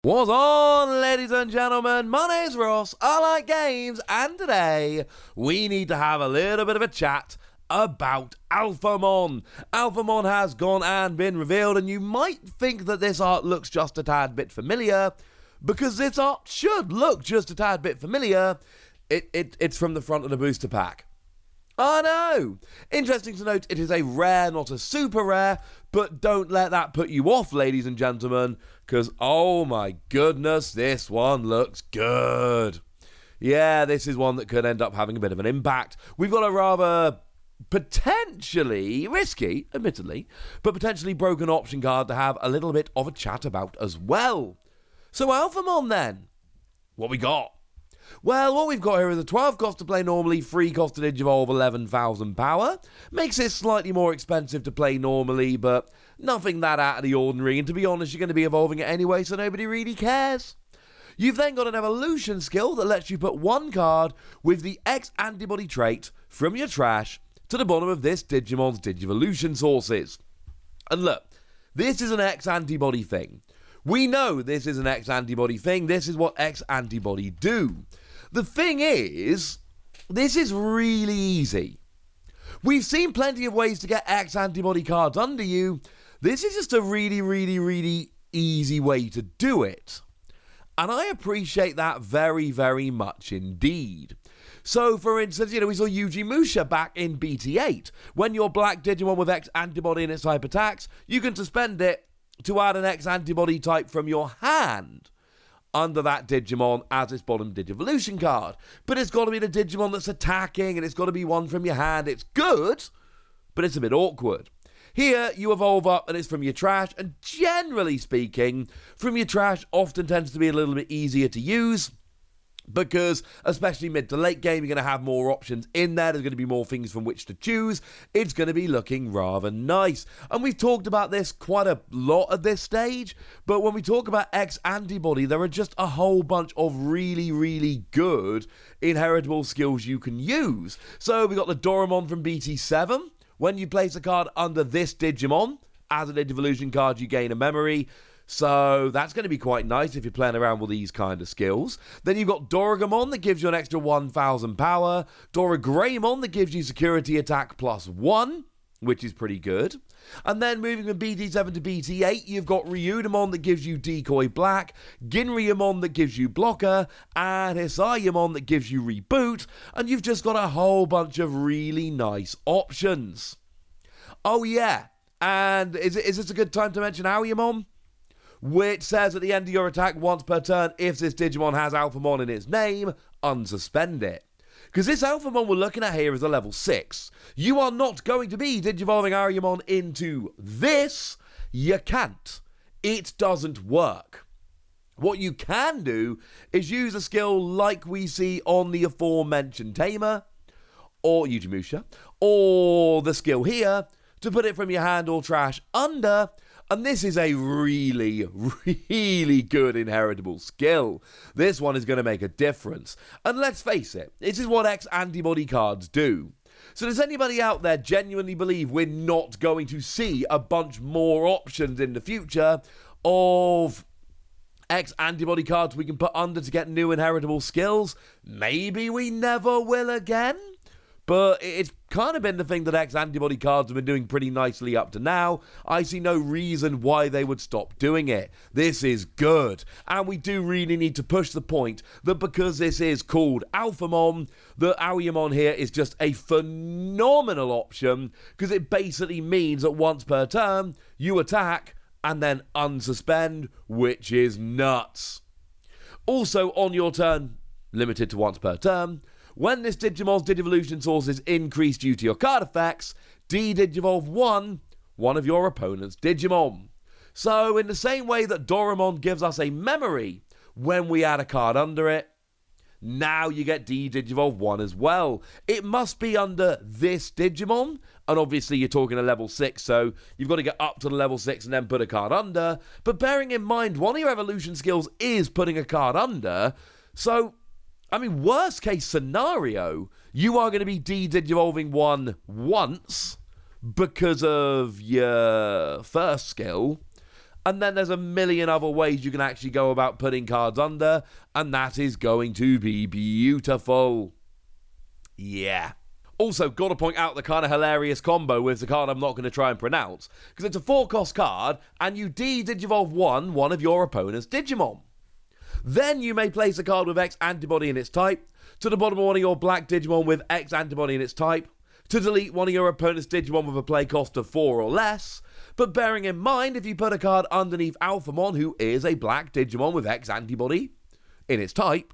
What's on, ladies and gentlemen? My name's Ross, I like games, and today we need to have a little bit of a chat about Alphamon. Alphamon has gone and been revealed, and you might think that this art looks just a tad bit familiar, because this art should look just a tad bit familiar. It's from the front of the booster pack. I know! Interesting to note, it is a rare, not a super rare, but don't let that put you off, ladies and gentlemen, because, oh my goodness, this one looks good. Yeah, this is one that could end up having a bit of an impact. We've got a rather potentially risky, admittedly, but potentially broken option card to have a little bit of a chat about as well. So Alphamon then, what we got? Well, what we've got here is a 12 cost to play normally, 3 cost to Digivolve, 11,000 power. Makes it slightly more expensive to play normally, but nothing that out of the ordinary. And to be honest, you're going to be evolving it anyway, so nobody really cares. You've then got an evolution skill that lets you put one card with the X-Antibody trait from your trash to the bottom of this Digimon's Digivolution sources. And look, this is an X-Antibody thing. We know this is an X-Antibody thing. This is what X-Antibody do. The thing is, this is really easy. We've seen plenty of ways to get X-Antibody cards under you. This is just a really easy way to do it. And I appreciate that very, very much indeed. So, for instance, we saw Yuji Musha back in BT8. When your black Digimon with X-Antibody in its type attacks, you can suspend it to add an X-Antibody type from your hand under that Digimon as its bottom Digivolution card. But it's got to be the Digimon that's attacking, and it's got to be one from your hand. It's good, but it's a bit awkward. Here, you evolve up, and it's from your trash, and generally speaking, from your trash often tends to be a little bit easier to use, because, especially mid to late game, you're going to have more options in there. There's going to be more things from which to choose. It's going to be looking rather nice. And we've talked about this quite a lot at this stage, but when we talk about X-Antibody, there are just a whole bunch of really good inheritable skills you can use. So we got the Doraemon from BT7. When you place a card under this Digimon, as a Digivolution card, you gain a memory. So that's going to be quite nice if you're playing around with these kind of skills. Then you've got Doraemon that gives you an extra 1,000 power. Doraemon that gives you security attack +1, which is pretty good. And then moving from BT7 to BT8, you've got Ryudamon that gives you Decoy Black, Ginryamon that gives you Blocker, and Hisayamon that gives you Reboot. And you've just got a whole bunch of really nice options. Oh yeah, and is this a good time to mention Aoyamon? Which says at the end of your attack once per turn, if this Digimon has Alphamon in its name, unsuspend it. Because this Alphamon we're looking at here is a level 6. You are not going to be Digivolving Aoyamon into this. You can't. It doesn't work. What you can do is use a skill like we see on the aforementioned Tamer, or Yujimusha, or the skill here, to put it from your hand or trash under. And this is a really good inheritable skill. This one is going to make a difference. And let's face it, this is what X-Antibody cards do. So does anybody out there genuinely believe we're not going to see a bunch more options in the future of X-Antibody cards we can put under to get new inheritable skills? Maybe we never will again? But it's kind of been the thing that X-Antibody cards have been doing pretty nicely up to now. I see no reason why they would stop doing it. This is good. And we do really need to push the point that because this is called Alphamon, the Aoyamon here is just a phenomenal option, because it basically means that once per turn, you attack and then unsuspend, which is nuts. Also, on your turn, limited to once per turn, when this Digimon's Digivolution source is increased due to your card effects, de-Digivolve one of your opponent's Digimon. So in the same way that Doraemon gives us a memory when we add a card under it, now you get de-Digivolve 1 as well. It must be under this Digimon, and obviously you're talking a level 6, so you've got to get up to the level 6 and then put a card under. But bearing in mind, one of your evolution skills is putting a card under, so worst case scenario, you are going to be de-Digivolving 1 once because of your first skill, And then there's a million other ways you can actually go about putting cards under, and that is going to be beautiful. Yeah. Also, got to point out the kind of hilarious combo with the card I'm not going to try and pronounce, because it's a 4-cost card, and you de-Digivolve one of your opponent's Digimon. Then you may place a card with X-Antibody in its type, to the bottom of one of your black Digimon with X-Antibody in its type, to delete one of your opponent's Digimon with a play cost of 4 or less, but bearing in mind if you put a card underneath Alphamon, who is a black Digimon with X-Antibody in its type,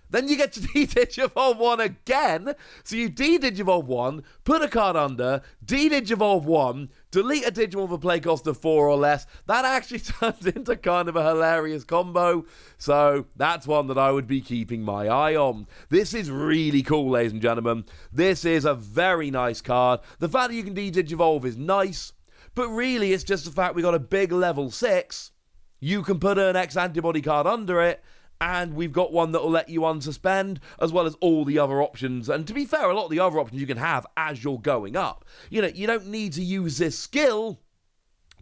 then you get to de-Digivolve one again. So you de-Digivolve one, put a card under, de-Digivolve one, delete a Digimon with a play cost of 4 or less. That actually turns into kind of a hilarious combo. So that's one that I would be keeping my eye on. This is really cool, ladies and gentlemen. This is a very nice card. The fact that you can de-Digivolve is nice, but really it's just the fact we got a big level 6. You can put an X-Antibody card under it, and we've got one that will let you unsuspend, as well as all the other options. And to be fair, a lot of the other options you can have as you're going up. You know, you don't need to use this skill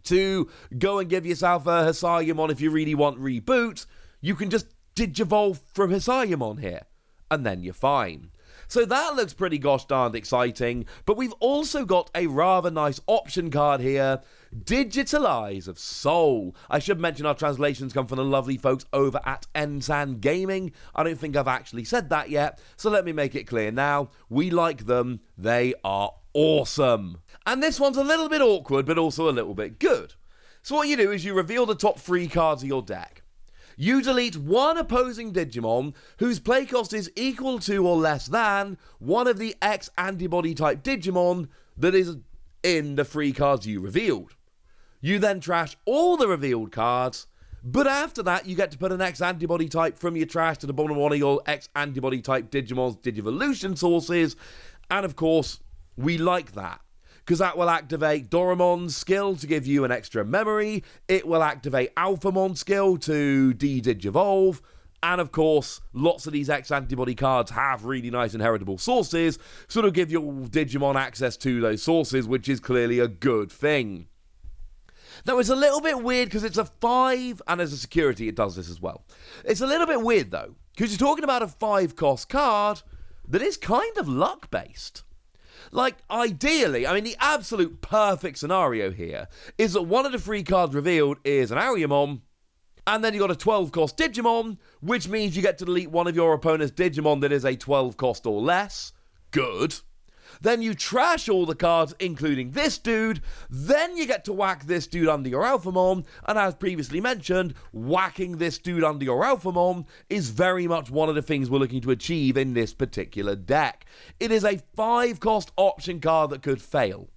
to go and give yourself a Hisayamon if you really want reboot. You can just Digivolve from Hisayamon here, and then you're fine. So that looks pretty gosh darned exciting, but we've also got a rather nice option card here, Digitalize of Soul. I should mention our translations come from the lovely folks over at Ensan Gaming. I don't think I've actually said that yet, so let me make it clear now. We like them, they are awesome. And this one's a little bit awkward, but also a little bit good. So what you do is you reveal the top 3 cards of your deck. You delete one opposing Digimon whose play cost is equal to or less than one of the X-Antibody type Digimon that is in the 3 cards you revealed. You then trash all the revealed cards, but after that you get to put an X-Antibody type from your trash to the bottom of one of your X-Antibody type Digimon's Digivolution sources, and of course, we like that. Because that will activate Doraemon's skill to give you an extra memory, it will activate Alphamon's skill to de-Digivolve, and of course, lots of these X-Antibody cards have really nice inheritable sources, so it'll give your Digimon access to those sources, which is clearly a good thing. Now, it's a little bit weird because it's a 5, and as a security, it does this as well. It's a little bit weird, though, because you're talking about a 5-cost card that is kind of luck-based. Like, ideally, I mean, the absolute perfect scenario here is that one of the 3 cards revealed is an Ariamon, and then you got a 12-cost Digimon, which means you get to delete one of your opponent's Digimon that is a 12-cost or less. Good. Then you trash all the cards, including this dude. Then you get to whack this dude under your Alphamon. And as previously mentioned, whacking this dude under your Alphamon is very much one of the things we're looking to achieve in this particular deck. It is a 5-cost option card that could fail.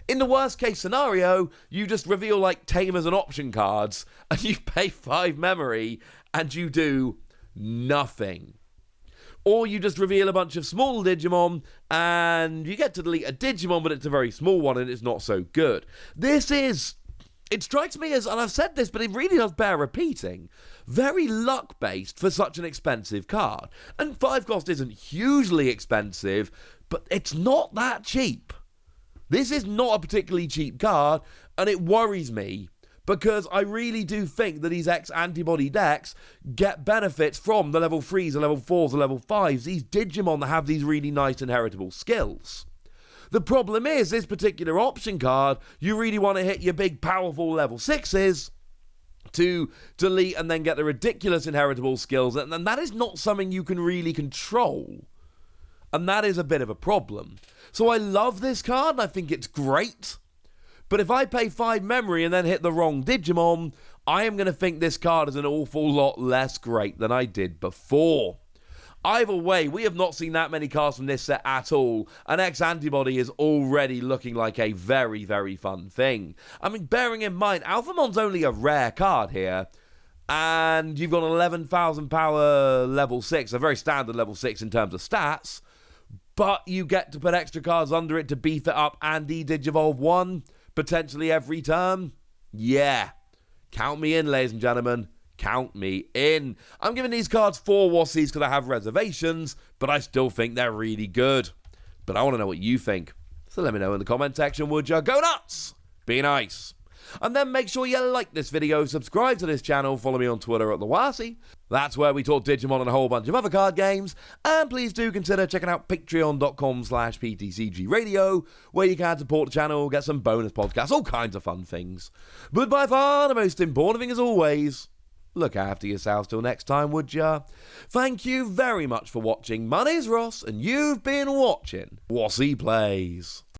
In the worst case scenario, you just reveal like Tamers and option cards, and you pay 5 memory, and you do nothing. Or you just reveal a bunch of small Digimon, and you get to delete a Digimon, but it's a very small one, and it's not so good. It strikes me as, and I've said this, but it really does bear repeating, very luck-based for such an expensive card. And 5 cost isn't hugely expensive, but it's not that cheap. This is not a particularly cheap card, and it worries me, because I really do think that these X-Antibody decks get benefits from the level 3s, the level 4s, the level 5s, these Digimon that have these really nice inheritable skills. The problem is, this particular option card, you really want to hit your big powerful level 6s to delete and then get the ridiculous inheritable skills, and that is not something you can really control. And that is a bit of a problem. So I love this card, and I think it's great. But if I pay 5 memory and then hit the wrong Digimon, I am going to think this card is an awful lot less great than I did before. Either way, we have not seen that many cards from this set at all, and X-Antibody is already looking like a very, very fun thing. I mean, bearing in mind, Alphamon's only a rare card here, and you've got an 11,000 power level 6, a very standard level 6 in terms of stats, but you get to put extra cards under it to beef it up and de-Digivolve one, potentially every turn. Yeah. Count me in, ladies and gentlemen. Count me in. I'm giving these cards 4 Wassies because I have reservations, but I still think they're really good. But I want to know what you think. So let me know in the comment section, would you? Go nuts! Be nice. And then make sure you like this video, subscribe to this channel, follow me on Twitter at @TheWasi. That's where we talk Digimon and a whole bunch of other card games. And please do consider checking out patreon.com/PTCG Radio, where you can support the channel, get some bonus podcasts, all kinds of fun things. But by far the most important thing, as always, look after yourselves till next time, would ya? Thank you very much for watching. My name's Ross, and you've been watching Wasi Plays.